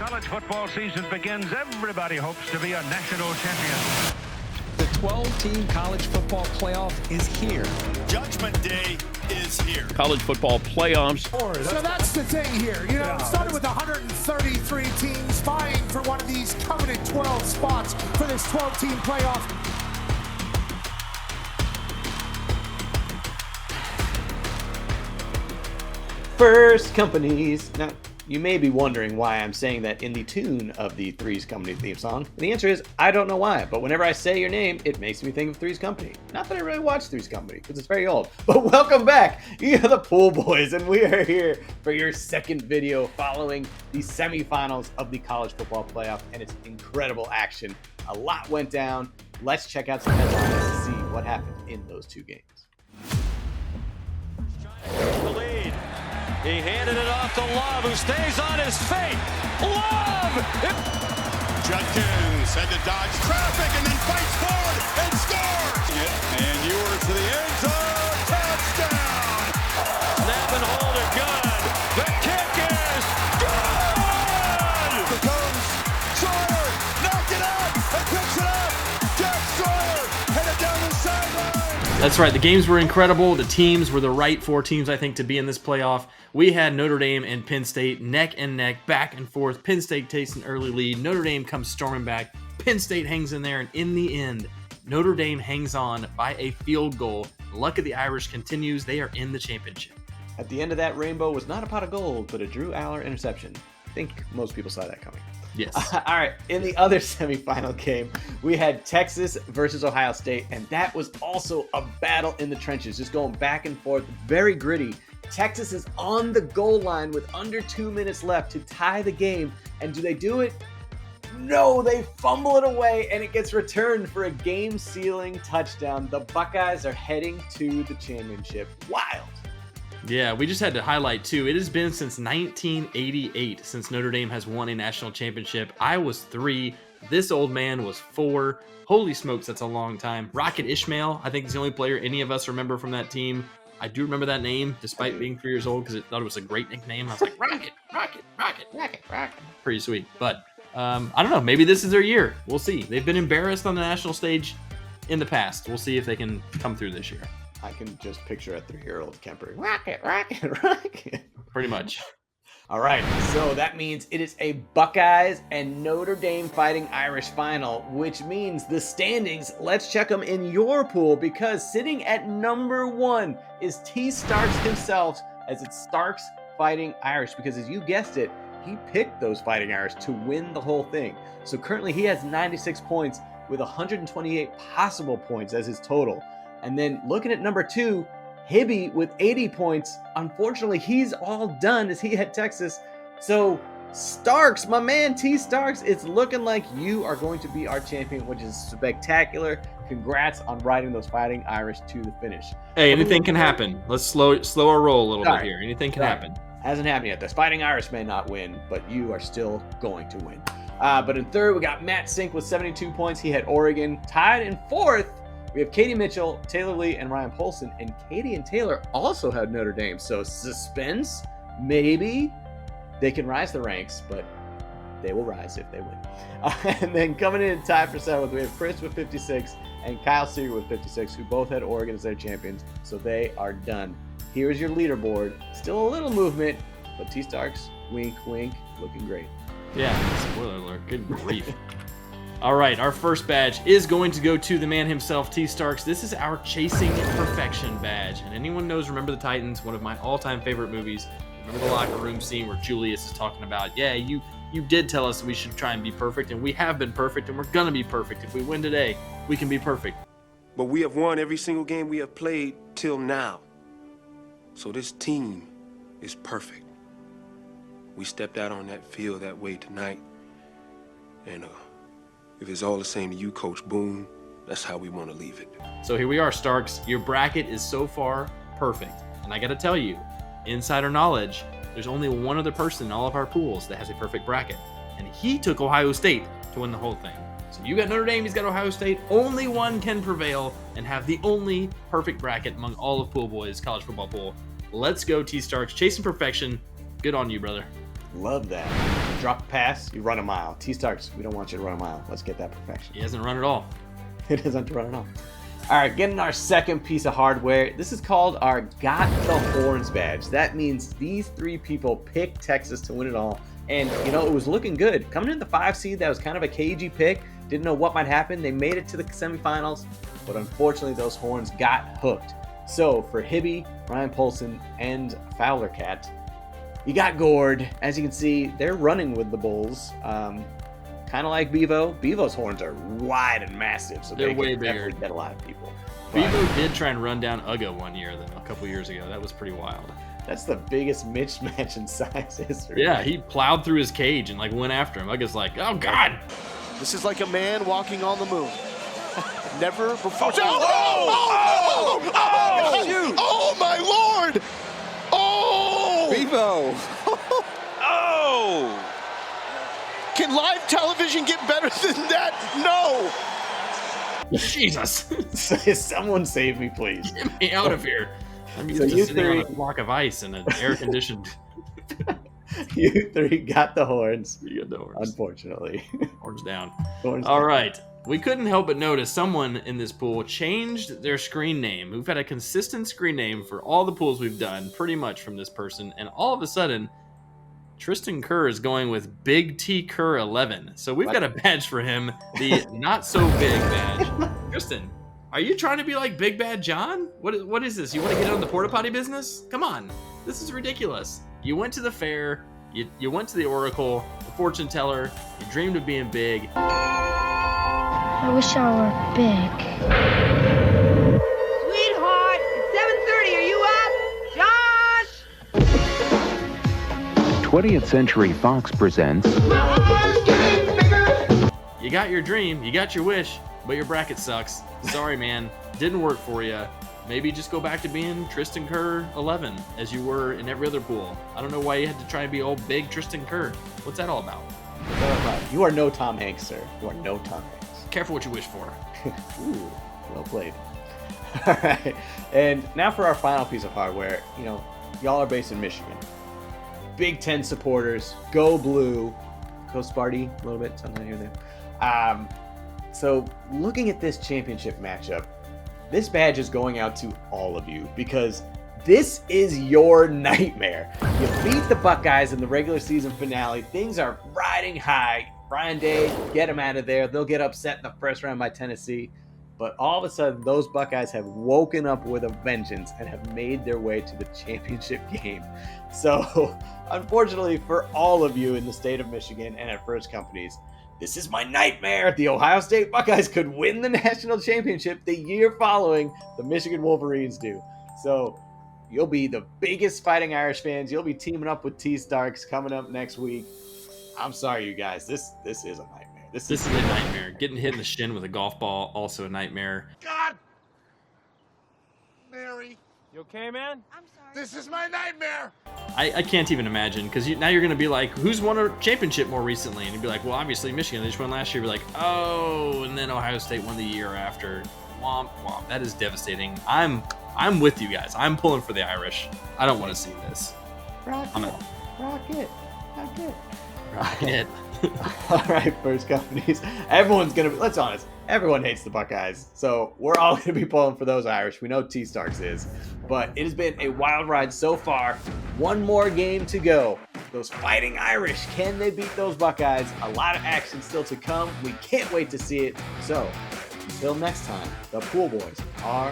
college football season begins, everybody hopes to be a national champion. The 12-team college football playoff is here. Judgment Day is here. College football playoffs. So that's the thing here. You know, it started with 133 teams vying for one of these coveted 12 spots for this 12-team playoff. First Companies. Now, you may be wondering why I'm saying that in the tune of the Three's Company theme song. And the answer is, I don't know why, but whenever I say your name, it makes me think of Three's Company. Not that I really watch Three's Company, because it's very old. But welcome back! You are the Pool Boys, and we are here for your second video following the semifinals of the college football playoff, and it's incredible action. A lot went down. Let's check out some headlines to see what happened in those two games. The lead. He handed it off to Love, who stays on his feet. Love! Judkins had to dodge traffic and then fights forward and scores! And Ewers to the end zone. Touchdown! Snap and hold it good. The kick is good! Here comes Sawyer. Knocked it out and picks it up. Jack Sawyer headed down the sideline. That's right. The games were incredible. The teams were the right four teams, I think, to be in this playoff. We had Notre Dame and Penn State neck and neck, back and forth. Penn State takes an early lead. Notre Dame comes storming back. Penn State hangs in there, and in the end, Notre Dame hangs on by a field goal. The luck of the Irish continues. They are in the championship. At the end of that rainbow was not a pot of gold, but a Drew Aller interception. I think most people saw that coming. Yes. All right, in the other semifinal game, we had Texas versus Ohio State, and that was also a battle in the trenches, just going back and forth, very gritty. Texas is on the goal line with under 2 minutes left to tie the game, and do they do it? No, they fumble it away, and it gets returned for a game-sealing touchdown. The Buckeyes are heading to the championship. Wild. Yeah, we just had to highlight, too, it has been since 1988 since Notre Dame has won a national championship. I was 3. This old man was 4. Holy smokes, that's a long time. Rocket Ishmael, I think, is the only player any of us remember from that team. I do remember that name, despite being 3 years old, because I thought it was a great nickname. I was like, Rocket, Rocket, Rocket, Rocket, Rocket. Pretty sweet. But I don't know. Maybe this is their year. We'll see. They've been embarrassed on the national stage in the past. We'll see if they can come through this year. I can just picture a 3-year-old Kemper. Rocket, Rocket, Rocket. Pretty much. All right, so that means it is a Buckeyes and Notre Dame Fighting Irish final, which means the standings, let's check them in your pool, because sitting at number 1 is T. Starks himself, as it's Starks Fighting Irish, because as you guessed it, he picked those Fighting Irish to win the whole thing. So currently he has 96 points with 128 possible points as his total. And then looking at number 2, Hibby with 80 points. Unfortunately, he's all done as he had Texas. So Starks, my man T. Starks, it's looking like you are going to be our champion, which is spectacular. Congrats on riding those Fighting Irish to the finish. Hey, anything can happen. Let's slow our roll a little bit here. Anything can happen. Hasn't happened yet. The Fighting Irish may not win, but you are still going to win. But in third, we got Matt Sink with 72 points. He had Oregon. Tied in fourth, we have Katie Mitchell, Taylor Lee, and Ryan Polson. And Katie and Taylor also had Notre Dame. So suspense, maybe they can rise the ranks, but they will rise if they win. And then coming in tied for 7th, we have Chris with 56 and Kyle Seeger with 56, who both had Oregon as their champions. So they are done. Here's your leaderboard. Still a little movement, but T. Starks, wink, wink, looking great. Yeah, spoiler alert. Good grief. All right, our first badge is going to go to the man himself, T. Starks. This is our Chasing Perfection badge. And anyone knows Remember the Titans, one of my all-time favorite movies. Remember the locker room scene where Julius is talking about, yeah, you did tell us we should try and be perfect, and we have been perfect, and we're going to be perfect. If we win today, we can be perfect. But we have won every single game we have played till now. So this team is perfect. We stepped out on that field that way tonight. And if it's all the same to you, Coach Boone, that's how we want to leave it. So here we are, Starks. Your bracket is so far perfect. And I got to tell you, insider knowledge, there's only one other person in all of our pools that has a perfect bracket. And he took Ohio State to win the whole thing. So you got Notre Dame, he's got Ohio State. Only one can prevail and have the only perfect bracket among all of Pool Boys' college football pool. Let's go, T. Starks. Chasing perfection. Good on you, brother. Love that. Drop a pass, you run a mile. T-Starks, we don't want you to run a mile. Let's get that perfection. He hasn't run at all. It isn't to run at all. All right, getting our second piece of hardware. This is called our Got the Horns badge. That means these 3 people picked Texas to win it all. And, you know, it was looking good. Coming in the 5 seed, that was kind of a cagey pick. Didn't know what might happen. They made it to the semifinals, but unfortunately those Horns got hooked. So for Hibby, Ryan Polson, and Fowler Cat, you got gored. As you can see, they're running with the Bulls. Kind of like Bevo. Bevo's horns are wide and massive, so they're they way can bigger. definitely get a lot of people. Bevo did try and run down Uga one year, though, a couple years ago. That was pretty wild. That's the biggest mismatch in size history. Yeah, he plowed through his cage and like went after him. Uga's like, oh God. This is like a man walking on the moon. Never before. Oh, my Lord! Oh! Bevo. Oh! Can live television get better than that? No. Jesus. Someone save me, please. Get me out of here. I'm used So to you sitting three- on a block of ice in an air-conditioned. You 3 got the horns, You got the horns. unfortunately. Horns down. Horns All down. right. We couldn't help but notice someone in this pool changed their screen name. We've had a consistent screen name for all the pools we've done, pretty much from this person. And all of a sudden, Tristan Kerr is going with Big T Kerr 11. So we've got a badge for him, the not so big badge. Tristan, are you trying to be like Big Bad John? What is this? You want to get on the porta potty business? Come on. This is ridiculous. You went to the fair, you went to the Oracle, the fortune teller, you dreamed of being big. I wish I were big. Sweetheart, it's 7:30. Are you up? Josh! 20th Century Fox presents You got your dream, you got your wish, but your bracket sucks. Sorry, man. Didn't work for you. Maybe just go back to being Tristan Kerr 11, as you were in every other pool. I don't know why you had to try and be old big Tristan Kerr. What's that all about? You are no Tom Hanks, sir. You are no Tom Hanks. Careful what you wish for. Ooh, well played. All right, and now for our final piece of hardware. You know, y'all are based in Michigan. Big Ten supporters, go blue, go Sparty a little bit, something here and there. So looking at this championship matchup, this badge is going out to all of you because this is your nightmare. You beat the Buckeyes in the regular season finale. Things are riding high. Ryan Day, get them out of there. They'll get upset in the first round by Tennessee. But all of a sudden, those Buckeyes have woken up with a vengeance and have made their way to the championship game. So, unfortunately for all of you in the state of Michigan and at First Companies, this is my nightmare. The Ohio State Buckeyes could win the national championship the year following the Michigan Wolverines do. So, you'll be the biggest Fighting Irish fans. You'll be teaming up with T-Starks coming up next week. I'm sorry, you guys. This is a nightmare. This is a nightmare. Getting hit in the shin with a golf ball, also a nightmare. God! Mary, You okay, man? I'm sorry. this is my nightmare! I can't even imagine, because now you're going to be like, who's won a championship more recently? And you'd be like, well, obviously Michigan. They just won last year. You'd be like, oh, and then Ohio State won the year after. Womp, womp. That is devastating. I'm with you guys. I'm pulling for the Irish. I don't want to see this. Rocket. Rocket. All right, First Companies. Everyone's going to be, let's be honest, everyone hates the Buckeyes. So we're all going to be pulling for those Irish. We know T-Starks is. But it has been a wild ride so far. One more game to go. Those Fighting Irish, can they beat those Buckeyes? A lot of action still to come. We can't wait to see it. So until next time, the Pool Boys are